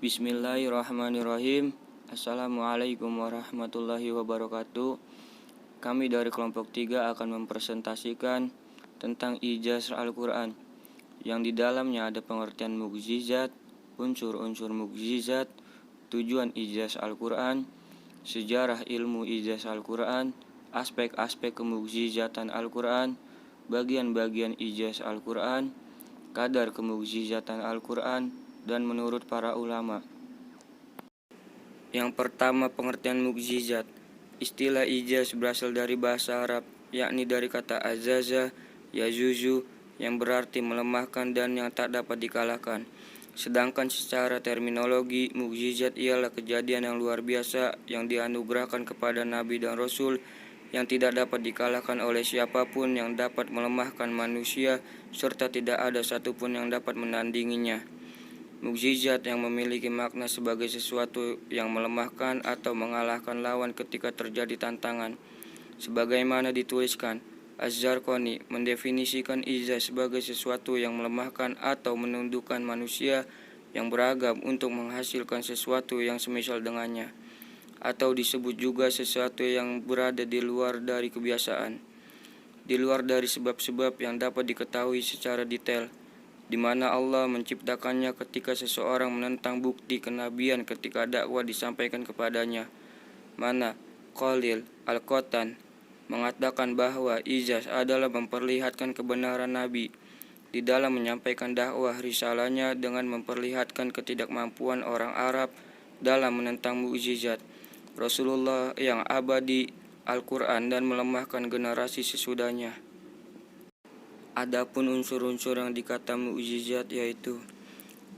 Bismillahirrahmanirrahim. Assalamualaikum warahmatullahi wabarakatuh. Kami dari kelompok 3 akan mempresentasikan tentang ijaz Al-Quran, yang di dalamnya ada pengertian mukjizat, unsur-unsur mukjizat, tujuan ijaz Al-Quran, sejarah ilmu ijaz Al-Quran, aspek-aspek kemukjizatan Al-Quran, bagian-bagian ijaz Al-Quran, kadar kemukjizatan Al-Quran, dan menurut para ulama. Yang pertama, pengertian mukjizat. Istilah ijaz berasal dari bahasa Arab, yakni dari kata azaza, yazuzu, yang berarti melemahkan dan yang tak dapat dikalahkan. Sedangkan secara terminologi, mukjizat ialah kejadian yang luar biasa yang dianugerahkan kepada Nabi dan Rasul yang tidak dapat dikalahkan oleh siapapun, yang dapat melemahkan manusia, serta tidak ada satupun yang dapat menandinginya. Mukjizat yang memiliki makna sebagai sesuatu yang melemahkan atau mengalahkan lawan ketika terjadi tantangan. Sebagaimana dituliskan, Az-Zarqani mendefinisikan ijaz sebagai sesuatu yang melemahkan atau menundukkan manusia yang beragam untuk menghasilkan sesuatu yang semisal dengannya, atau disebut juga sesuatu yang berada di luar dari kebiasaan, di luar dari sebab-sebab yang dapat diketahui secara detail, di mana Allah menciptakannya ketika seseorang menentang bukti kenabian ketika dakwah disampaikan kepadanya. Mana Khalil Al-Qatan mengatakan bahwa ijaz adalah memperlihatkan kebenaran Nabi di dalam menyampaikan dakwah risalahnya dengan memperlihatkan ketidakmampuan orang Arab dalam menentang mukjizat Rasulullah yang abadi Al-Quran dan melemahkan generasi sesudahnya. Adapun unsur-unsur yang dikata mukjizat, yaitu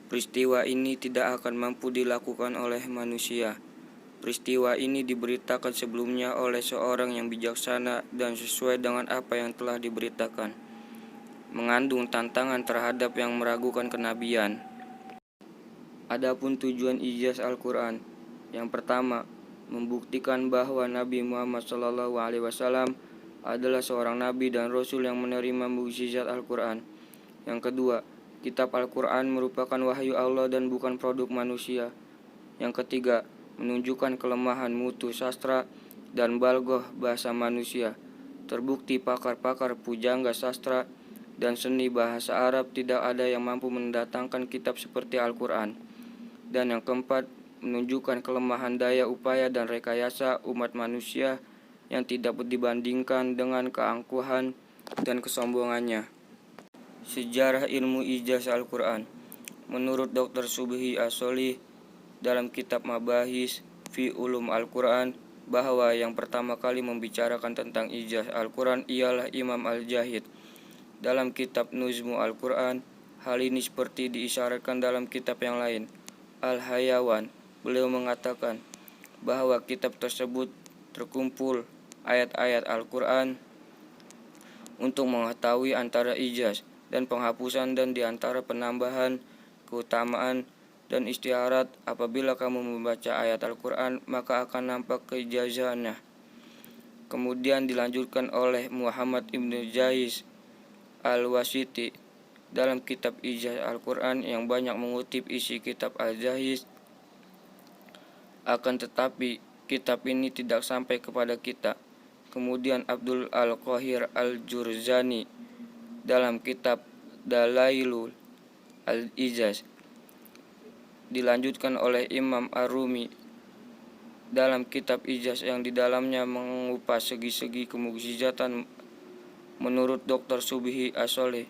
peristiwa ini tidak akan mampu dilakukan oleh manusia. Peristiwa ini diberitakan sebelumnya oleh seorang yang bijaksana dan sesuai dengan apa yang telah diberitakan. Mengandung tantangan terhadap yang meragukan kenabian. Adapun tujuan ijaz Al-Quran, yang pertama, membuktikan bahwa Nabi Muhammad SAW adalah seorang nabi dan rasul yang menerima mukjizat Al-Quran. Yang kedua, kitab Al-Quran merupakan wahyu Allah dan bukan produk manusia. Yang ketiga, menunjukkan kelemahan mutu sastra dan balgoh bahasa manusia. Terbukti pakar-pakar pujangga sastra dan seni bahasa Arab tidak ada yang mampu mendatangkan kitab seperti Al-Quran. Dan yang keempat, menunjukkan kelemahan daya upaya dan rekayasa umat manusia yang tidak dibandingkan dengan keangkuhan dan kesombongannya. Sejarah ilmu ijaz Al-Quran. Menurut Dr. Subhi As-Solih dalam kitab Mabahis fi Ulum Al-Quran, bahwa yang pertama kali membicarakan tentang ijaz Al-Quran ialah Imam Al-Jahid. Dalam kitab Nuzmu Al-Quran, hal ini seperti diisyaratkan dalam kitab yang lain, Al-Hayawan. Beliau mengatakan bahwa kitab tersebut terkumpul ayat-ayat Al-Quran untuk mengetahui antara ijaz dan penghapusan dan di antara penambahan, keutamaan, dan istiarat. Apabila kamu membaca ayat Al-Quran, maka akan nampak keijazannya. Kemudian dilanjutkan oleh Muhammad Ibnu Jais Al-Wasiti dalam kitab Ijaz Al-Quran yang banyak mengutip isi kitab Al-Jahiz. Akan tetapi kitab ini tidak sampai kepada kita. Kemudian Abdul Al-Qahir Al-Jurzani dalam kitab Dalailul Al-Ijaz. Dilanjutkan oleh Imam Ar-Rumi dalam kitab Ijaz yang di dalamnya mengupas segi-segi kemukjizatan menurut Dr. Subhi As-Solih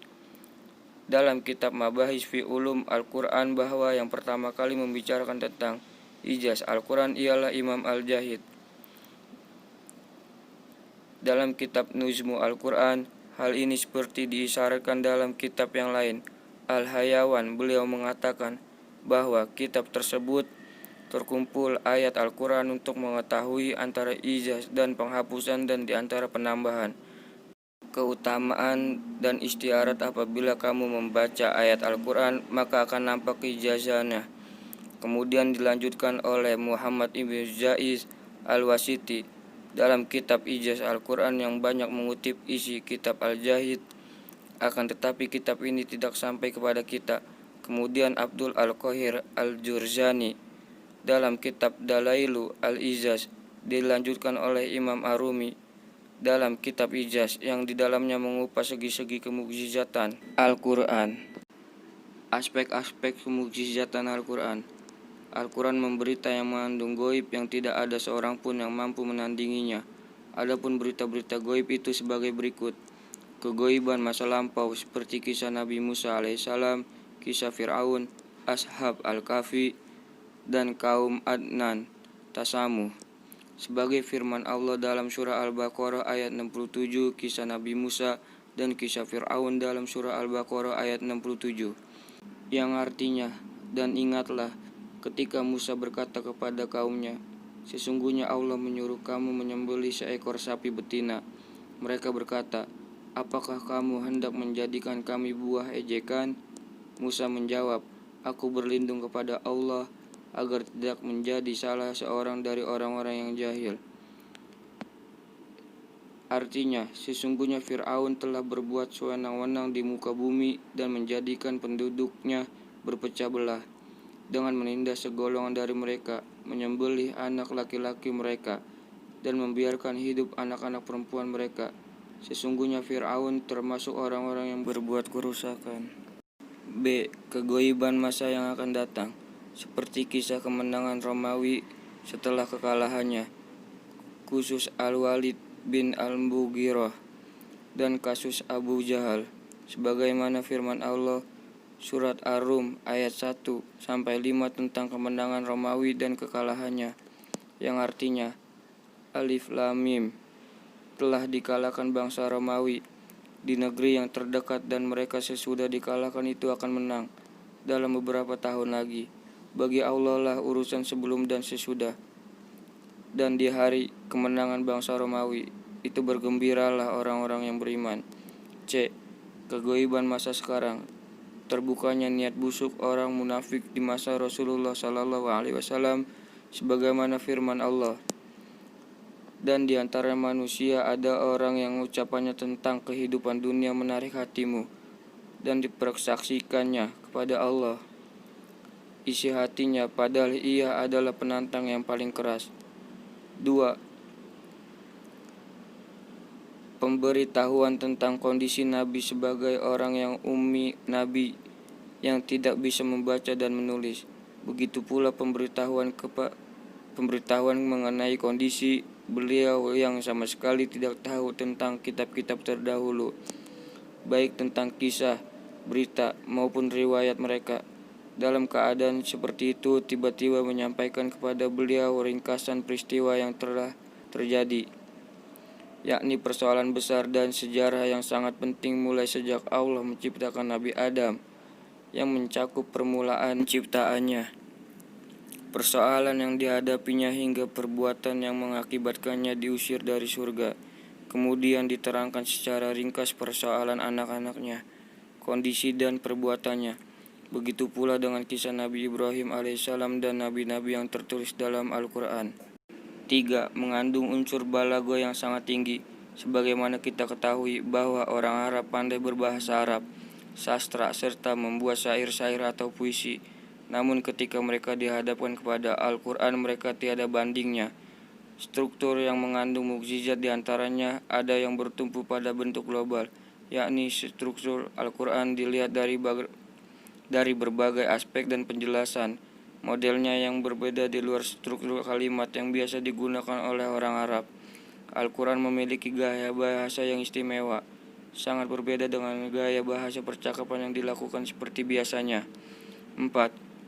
dalam kitab Mabahis fi Ulum Al-Quran, bahwa yang pertama kali membicarakan tentang ijaz Al-Quran ialah Imam Al-Jahid. Dalam kitab Nuzmu Al-Quran, hal ini seperti diisyaratkan dalam kitab yang lain, Al-Hayawan. Beliau mengatakan bahwa kitab tersebut terkumpul ayat Al-Quran untuk mengetahui antara ijaz dan penghapusan dan di antara penambahan, keutamaan, dan istiarat. Apabila kamu membaca ayat Al-Quran, maka akan nampak ijazahnya. Kemudian dilanjutkan oleh Muhammad Ibnu Jais Al-Wasiti dalam kitab Ijaz Al-Quran yang banyak mengutip isi kitab Al-Jahid. Akan tetapi kitab ini tidak sampai kepada kita. Kemudian Abdul Al-Qahir Al-Jurzani dalam kitab Dalailu Al-Izaz, dilanjutkan oleh Imam Arumi dalam kitab Ijaz yang di dalamnya mengupas segi-segi kemukjizatan Al-Quran. Aspek-aspek kemukjizatan Al-Quran. Al-Quran memberita yang mengandung goib yang tidak ada seorang pun yang mampu menandinginya. Adapun berita-berita goib itu sebagai berikut. Kegoiban masa lampau seperti kisah Nabi Musa alaihissalam, kisah Fir'aun, Ashab Al-Kahfi, dan kaum Adnan Tasamu. Sebagai firman Allah dalam surah Al-Baqarah ayat 67, kisah Nabi Musa dan kisah Fir'aun dalam surah Al-Baqarah ayat 67. Yang artinya, dan ingatlah ketika Musa berkata kepada kaumnya, sesungguhnya Allah menyuruh kamu menyembelih seekor sapi betina. Mereka berkata, apakah kamu hendak menjadikan kami buah ejekan? Musa menjawab, aku berlindung kepada Allah agar tidak menjadi salah seorang dari orang-orang yang jahil. Artinya, sesungguhnya Fir'aun telah berbuat sewenang-wenang di muka bumi dan menjadikan penduduknya berpecah belah dengan menindas segolongan dari mereka, menyembelih anak laki-laki mereka, dan membiarkan hidup anak-anak perempuan mereka. Sesungguhnya Fir'aun termasuk orang-orang yang berbuat kerusakan. B. Kegoiban masa yang akan datang, seperti kisah kemenangan Romawi setelah kekalahannya, khusus Al-Walid bin Al-Mughirah, dan kasus Abu Jahal, sebagaimana firman Allah surat Ar-Rum ayat 1-5 tentang kemenangan Romawi dan kekalahannya, yang artinya Alif Lam Mim, telah dikalahkan bangsa Romawi di negeri yang terdekat dan mereka sesudah dikalahkan itu akan menang dalam beberapa tahun lagi. Bagi Allah lah urusan sebelum dan sesudah. Dan di hari kemenangan bangsa Romawi itu bergembiralah orang-orang yang beriman. C. Kegoiban masa sekarang, terbukanya niat busuk orang munafik di masa Rasulullah SAW, sebagaimana firman Allah, dan di antara manusia ada orang yang ucapannya tentang kehidupan dunia menarik hatimu dan dipersaksikannya kepada Allah isi hatinya, padahal ia adalah penantang yang paling keras. 2. Pemberitahuan tentang kondisi Nabi sebagai orang yang ummi, Nabi yang tidak bisa membaca dan menulis. Begitu pula pemberitahuan mengenai kondisi beliau yang sama sekali tidak tahu tentang kitab-kitab terdahulu, baik tentang kisah, berita, maupun riwayat mereka. Dalam keadaan seperti itu, tiba-tiba menyampaikan kepada beliau ringkasan peristiwa yang telah terjadi, yakni persoalan besar dan sejarah yang sangat penting mulai sejak Allah menciptakan Nabi Adam, yang mencakup permulaan ciptaannya, persoalan yang dihadapinya hingga perbuatan yang mengakibatkannya diusir dari surga. Kemudian diterangkan secara ringkas persoalan anak-anaknya, kondisi dan perbuatannya. Begitu pula dengan kisah Nabi Ibrahim alaihissalam dan nabi-nabi yang tertulis dalam Al-Quran. 3. Mengandung unsur balago yang sangat tinggi. Sebagaimana kita ketahui bahwa orang Arab pandai berbahasa Arab, sastra, serta membuat syair-syair atau puisi. Namun ketika mereka dihadapkan kepada Al-Quran, mereka tiada bandingnya. Struktur yang mengandung mukjizat diantaranya ada yang bertumpu pada bentuk global, yakni struktur Al-Quran dilihat dari berbagai aspek dan penjelasan. Modelnya yang berbeda di luar struktur kalimat yang biasa digunakan oleh orang Arab. Al-Quran memiliki gaya bahasa yang istimewa, sangat berbeda dengan gaya bahasa percakapan yang dilakukan seperti biasanya. 4.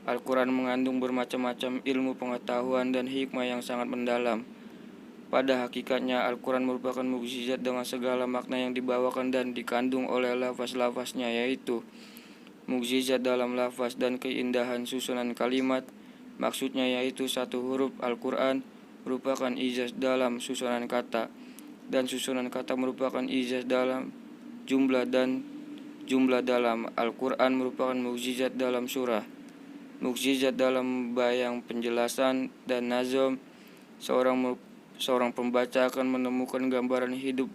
Al-Quran mengandung bermacam-macam ilmu pengetahuan dan hikmah yang sangat mendalam. Pada hakikatnya, Al-Quran merupakan mukjizat dengan segala makna yang dibawakan dan dikandung oleh lafaz-lafaznya, yaitu mukjizat dalam lafaz dan keindahan susunan kalimat. Maksudnya yaitu satu huruf Al-Quran merupakan ijaz dalam susunan kata, dan susunan kata merupakan ijaz dalam jumlah, dan jumlah dalam Al-Quran merupakan mukjizat dalam surah. Mukjizat dalam bayang penjelasan dan nazam, seorang pembaca akan menemukan gambaran hidup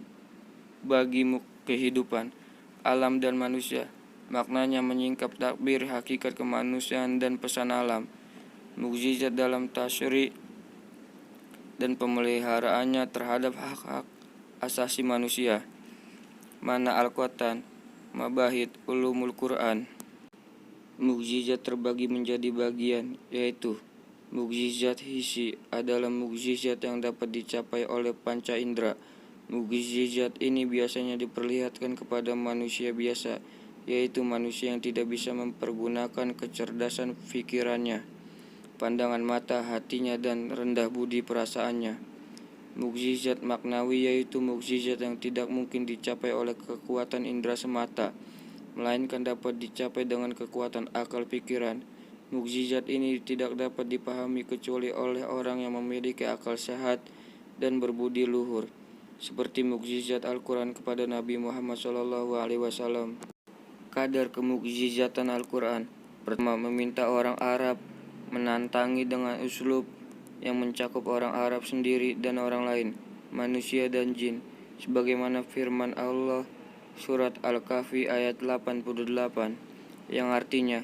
bagi kehidupan, alam dan manusia. Maknanya menyingkap takbir, hakikat kemanusiaan dan pesan alam. Mukjizat dalam tasyri' dan pemeliharaannya terhadap hak-hak asasi manusia. Mana Al-Qatan, Mabahith Ulumul Quran. Mukjizat terbagi menjadi bagian, yaitu mukjizat hissi adalah mukjizat yang dapat dicapai oleh panca indera. Mukjizat ini biasanya diperlihatkan kepada manusia biasa, yaitu manusia yang tidak bisa mempergunakan kecerdasan pikirannya, pandangan mata, hatinya, dan rendah budi perasaannya. Mukjizat maknawi yaitu mukjizat yang tidak mungkin dicapai oleh kekuatan indera semata, melainkan dapat dicapai dengan kekuatan akal pikiran. Mukjizat ini tidak dapat dipahami kecuali oleh orang yang memiliki akal sehat dan berbudi luhur, seperti mukjizat Al-Quran kepada Nabi Muhammad SAW. Kadar kemukjizatan Al-Quran. Pertama, meminta orang Arab menantangi dengan uslub yang mencakup orang Arab sendiri dan orang lain, manusia dan jin, sebagaimana firman Allah surat Al-Kahfi ayat 88, yang artinya,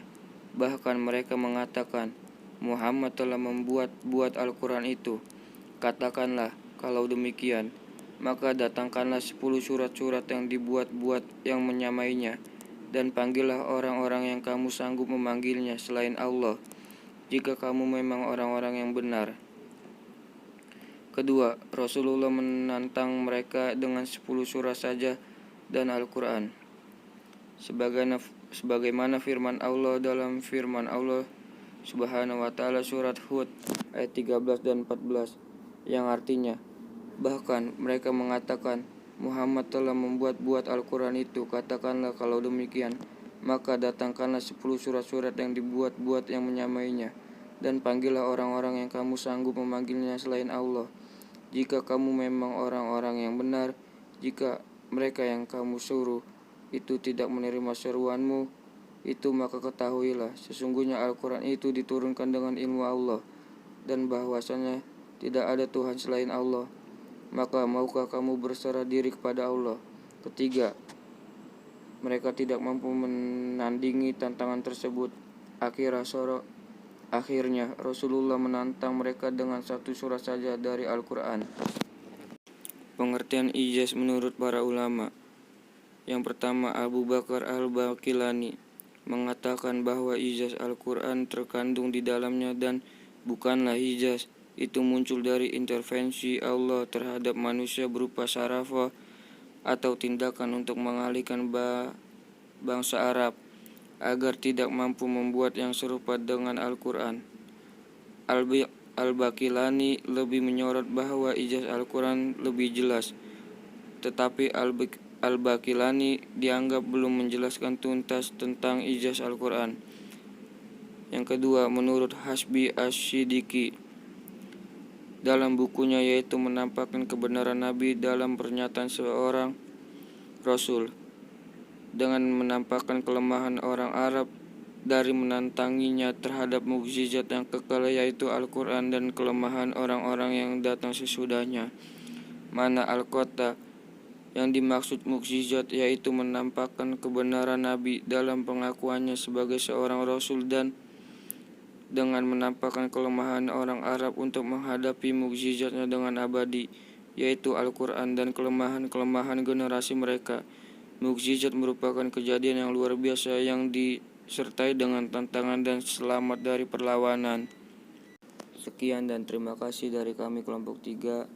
bahkan mereka mengatakan, Muhammad telah membuat Al-Quran itu. Katakanlah, kalau demikian, maka datangkanlah 10 surat-surat yang dibuat-buat yang menyamainya, dan panggillah orang-orang yang kamu sanggup memanggilnya selain Allah, jika kamu memang orang-orang yang benar. Kedua, Rasulullah menantang mereka dengan 10 surat saja dan Al-Quran, sebagaimana firman Allah dalam firman Allah Subhanahu wa ta'ala surat Hud ayat 13 dan 14, yang artinya, bahkan mereka mengatakan, Muhammad telah membuat Al-Quran itu. Katakanlah, kalau demikian, maka datangkanlah 10 surat-surat yang dibuat-buat yang menyamainya, dan panggillah orang-orang yang kamu sanggup memanggilnya selain Allah, jika kamu memang orang-orang yang benar. Jika mereka yang kamu suruh itu tidak menerima seruanmu itu, maka ketahuilah, sesungguhnya Al-Quran itu diturunkan dengan ilmu Allah, dan bahwasanya tidak ada Tuhan selain Allah. Maka maukah kamu berserah diri kepada Allah? Ketiga, mereka tidak mampu menandingi tantangan tersebut. Akhirnya Rasulullah menantang mereka dengan 1 surat saja dari Al-Quran. Pengertian ijaz menurut para ulama. Yang pertama, Abu Bakar Al-Baqilani mengatakan bahwa ijaz Al-Quran terkandung di dalamnya dan bukanlah ijaz itu muncul dari intervensi Allah terhadap manusia berupa syarafah atau tindakan untuk mengalihkan bangsa Arab agar tidak mampu membuat yang serupa dengan Al-Quran. Al-Baqilani lebih menyorot bahwa ijaz Al-Quran lebih jelas, tetapi Al-Baqilani dianggap belum menjelaskan tuntas tentang ijaz Al-Quran. Yang kedua, menurut Hasbi Asy-Siddiqi dalam bukunya, yaitu menampakkan kebenaran Nabi dalam pernyataan seorang Rasul, dengan menampakkan kelemahan orang Arab dari menantanginya terhadap mukjizat yang kekal, yaitu Al-Quran, dan kelemahan orang-orang yang datang sesudahnya. Mana Al-Qata, yang dimaksud mukjizat yaitu menampakkan kebenaran Nabi dalam pengakuannya sebagai seorang Rasul, dan dengan menampakkan kelemahan orang Arab untuk menghadapi mukjizatnya dengan abadi, yaitu Al-Quran, dan kelemahan-kelemahan generasi mereka. Mukjizat merupakan kejadian yang luar biasa yang disertai dengan tantangan dan selamat dari perlawanan. Sekian dan terima kasih dari kami kelompok 3.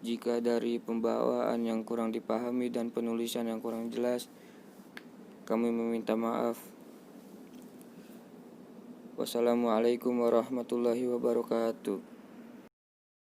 Jika dari pembawaan yang kurang dipahami dan penulisan yang kurang jelas, kami meminta maaf. Wassalamualaikum warahmatullahi wabarakatuh.